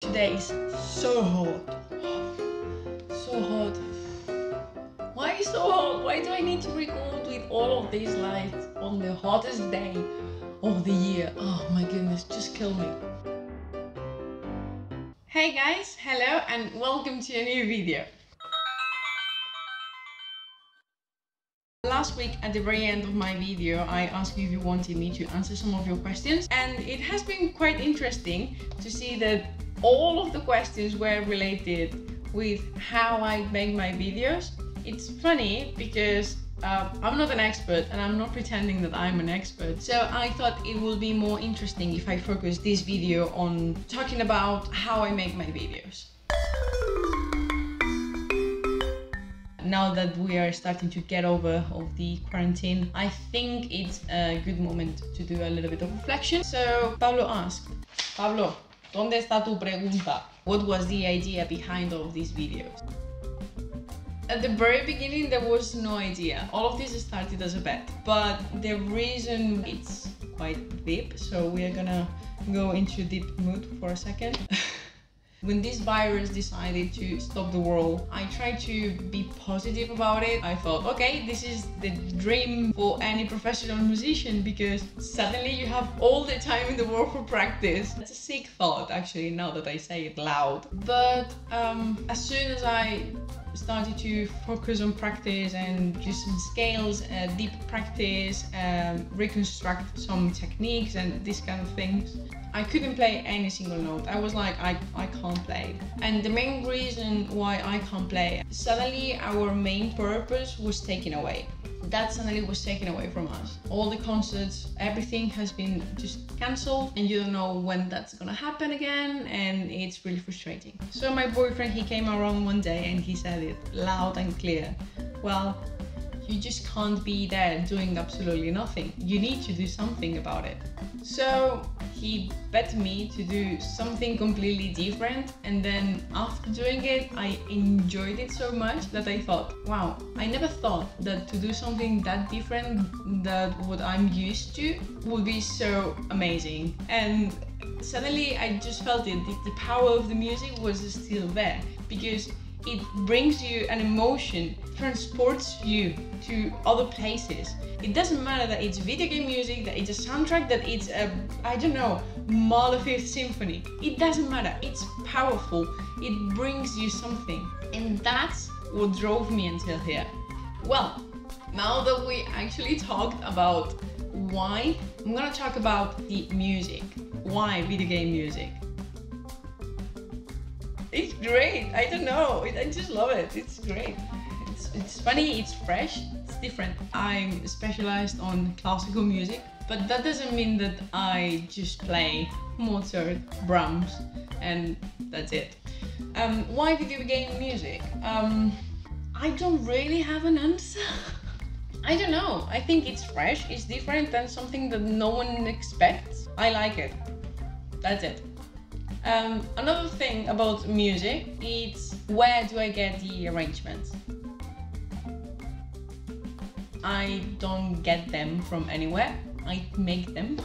Today is so hot. So hot. Why so hot? Why do I need to record with all of these lights on the hottest day of the year? Oh my goodness, just kill me. Hey guys, hello and welcome to a new video. Last week at the very end of my video I asked you if you wanted me to answer some of your questions, and it has been quite interesting to see that all of the questions were related with how I make my videos. It's funny because I'm not an expert and I'm not pretending that I'm an expert, so I thought it would be more interesting if I focus this video on talking about how I make my videos. Now that we are starting to get over of the quarantine, I think it's a good moment to do a little bit of reflection. So Pablo asked, Pablo, ¿dónde está tu pregunta? What was the idea behind all of these videos? At the very beginning there was no idea. All of this started as a bet, but the reason it's quite deep, so we are gonna go into deep mood for a second. When this virus decided to stop the world, I tried to be positive about it. I thought, okay, this is the dream for any professional musician because suddenly you have all the time in the world for practice. It's a sick thought, actually, now that I say it loud. But as soon as I started to focus on practice and just some scales, deep practice, reconstruct some techniques and these kind of things, I couldn't play any single note. I was like, I can't play. And the main reason why I can't play, suddenly our main purpose was taken away. That suddenly was taken away from us. All the concerts, everything has been just cancelled and you don't know when that's gonna happen again, and it's really frustrating. So my boyfriend, he came around one day and he said it loud and clear. Well, you just can't be there doing absolutely nothing. You need to do something about it. So he bet me to do something completely different, and then after doing it, I enjoyed it so much that I thought, wow, I never thought that to do something that different than what I'm used to would be so amazing. And suddenly I just felt it, the power of the music was still there, because it brings you an emotion, transports you to other places. It doesn't matter that it's video game music, that it's a soundtrack, that it's a, I don't know, Mahler Fifth Symphony. It doesn't matter, it's powerful, it brings you something. And that's what drove me until here. Well, now that we actually talked about why, I'm gonna talk about the music. Why video game music? It's great. I don't know. I just love it. It's great. It's funny. It's fresh. It's different. I'm specialized on classical music, but that doesn't mean that I just play Mozart, Brahms, and that's it. Why video game music? I don't really have an answer. I don't know. I think it's fresh. It's different than something that no one expects. I like it. That's it. Another thing about music, it's where do I get the arrangements? I don't get them from anywhere. I make them.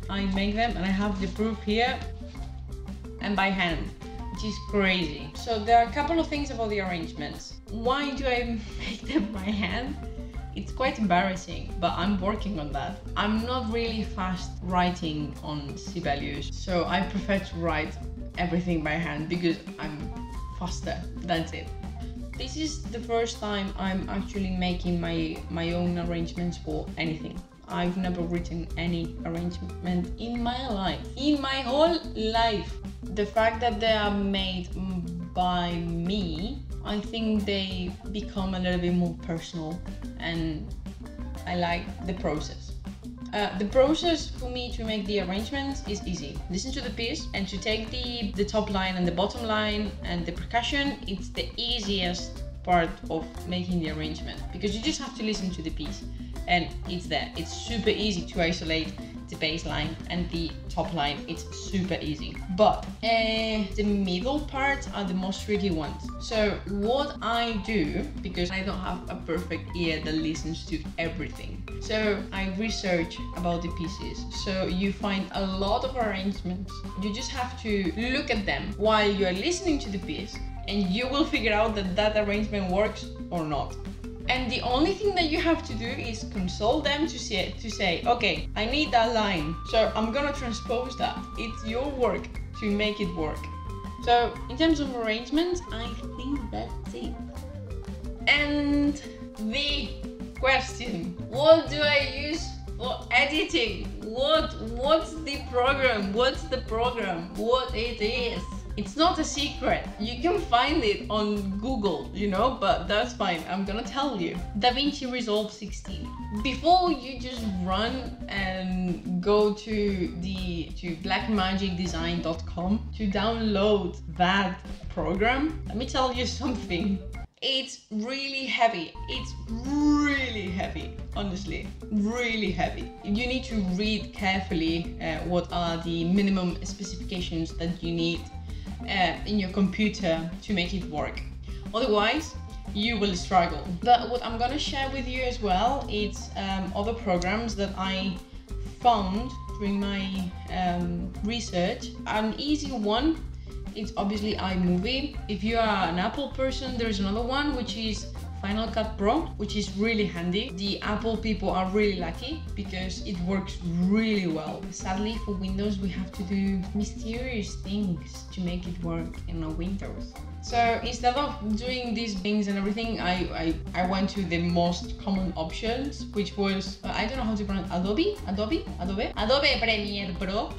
I make them and I have the proof here, and by hand, which is crazy. So there are a couple of things about the arrangements. Why do I make them by hand? It's quite embarrassing, but I'm working on that. I'm not really fast writing on Sibelius, so I prefer to write everything by hand because I'm faster, that's it. This is the first time I'm actually making my own arrangements for anything. I've never written any arrangement in my life, in my whole life. The fact that they are made by me, I think they become a little bit more personal, and I like the process. The process for me to make the arrangements is easy. Listen to the piece, and to take the top line and the bottom line and the percussion, it's the easiest part of making the arrangement, because you just have to listen to the piece and it's there. It's super easy to isolate the bass line and the top line. It's super easy, but the middle parts are the most tricky ones. So what I do, because I don't have a perfect ear that listens to everything, so I research about the pieces. So you find a lot of arrangements. You just have to look at them while you are listening to the piece, and you will figure out that that arrangement works or not. And the only thing that you have to do is consult them to say, okay, I need that line, so I'm gonna transpose that. It's your work to make it work. So in terms of arrangements, I think that's it. And the question, what do I use for editing? What's the program? What's the program? What it is? It's not a secret. You can find it on Google, you know, but that's fine. I'm gonna tell you. DaVinci Resolve 16. Before you just run and go to blackmagicdesign.com to download that program, let me tell you something. It's really heavy. It's really heavy, honestly, really heavy. You need to read carefully what are the minimum specifications that you need in your computer to make it work. Otherwise, you will struggle. But what I'm gonna share with you as well, it's other programs that I found during my research. An easy one, it's obviously iMovie. If you are an Apple person, there's another one which is Final Cut Pro, which is really handy. The Apple people are really lucky because it works really well. Sadly, for Windows, we have to do mysterious things to make it work in our Windows. So instead of doing these things and everything, I went to the most common options, which was, I don't know how to pronounce, Adobe Premiere Pro.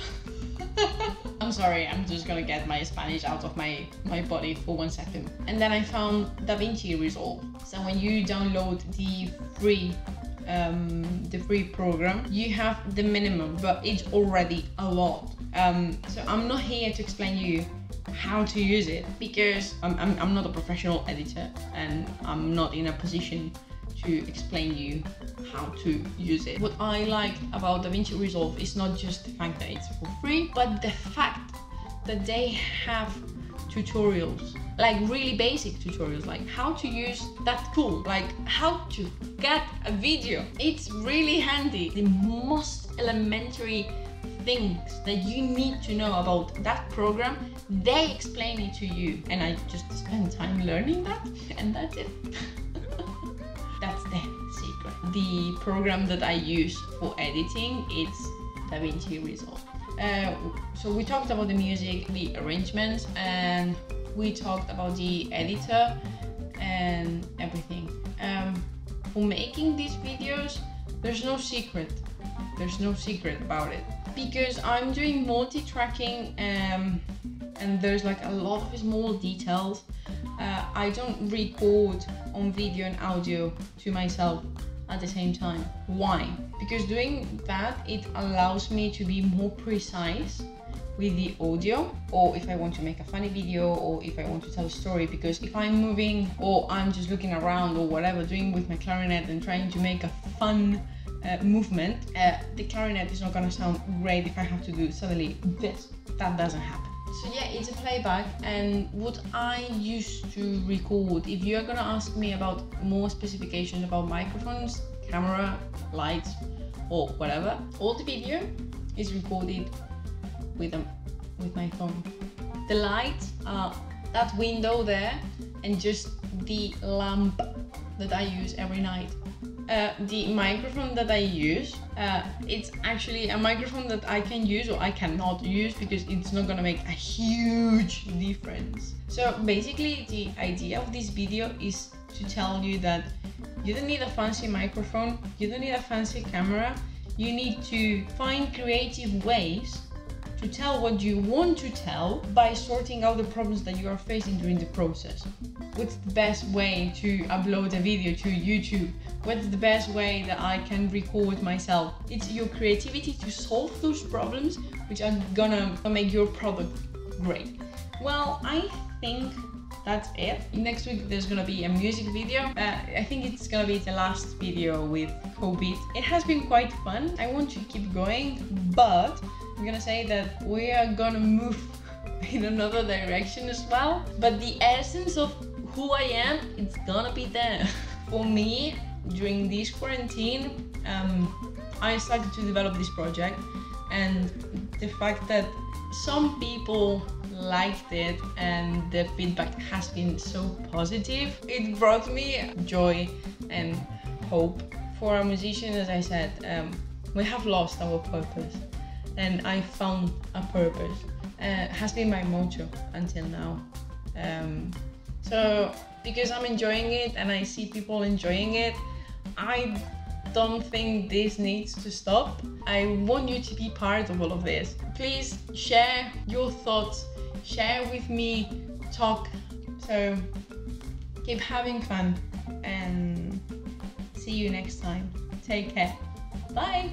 I'm sorry, I'm just gonna get my Spanish out of my body for 1 second. And then I found DaVinci Resolve. So when you download the free program, you have the minimum, but it's already a lot. So I'm not here to explain you how to use it, because I'm not a professional editor and I'm not in a position to explain you how to use it. What I like about DaVinci Resolve is not just the fact that it's for free, but the fact that they have tutorials, like really basic tutorials, like how to use that tool, like how to get a video. It's really handy. The most elementary things that you need to know about that program, they explain it to you, and I just spend time learning that, and that's it. That's the secret. The program that I use for editing, it's DaVinci Resolve. So we talked about the music, the arrangements, and we talked about the editor and everything. For making these videos, there's no secret. There's no secret about it. Because I'm doing multi-tracking and there's like a lot of small details. I don't record on video and audio to myself at the same time. Why? Because doing that, it allows me to be more precise with the audio, or if I want to make a funny video, or if I want to tell a story. Because if I'm moving or I'm just looking around or whatever, doing with my clarinet and trying to make a fun movement, the clarinet is not gonna sound great if I have to do suddenly this. That doesn't happen. So yeah, it's a playback, and what I used to record, if you're gonna ask me about more specifications about microphones, camera, lights, or whatever, all the video is recorded with my phone. The lights are that window there, and just the lamp that I use every night. The microphone that I use, it's actually a microphone that I can use or I cannot use because it's not gonna make a huge difference. So basically the idea of this video is to tell you that you don't need a fancy microphone, you don't need a fancy camera, you need to find creative ways to tell what you want to tell by sorting out the problems that you are facing during the process. What's the best way to upload a video to YouTube? What's the best way that I can record myself? It's your creativity to solve those problems which are gonna make your product great. Well, I think that's it. Next week there's gonna be a music video. I think it's gonna be the last video with COVID. It has been quite fun. I want to keep going, but I'm gonna say that we are gonna move in another direction as well. But the essence of who I am, it's gonna be there. For me, during this quarantine, I started to develop this project, and the fact that some people liked it and the feedback has been so positive, it brought me joy and hope. For a musician, as I said, we have lost our purpose, and I found a purpose. Has been my motto until now. So because I'm enjoying it and I see people enjoying it, I don't think this needs to stop. I want you to be part of all of this. Please share your thoughts, share with me, talk. So keep having fun and see you next time. Take care. Bye.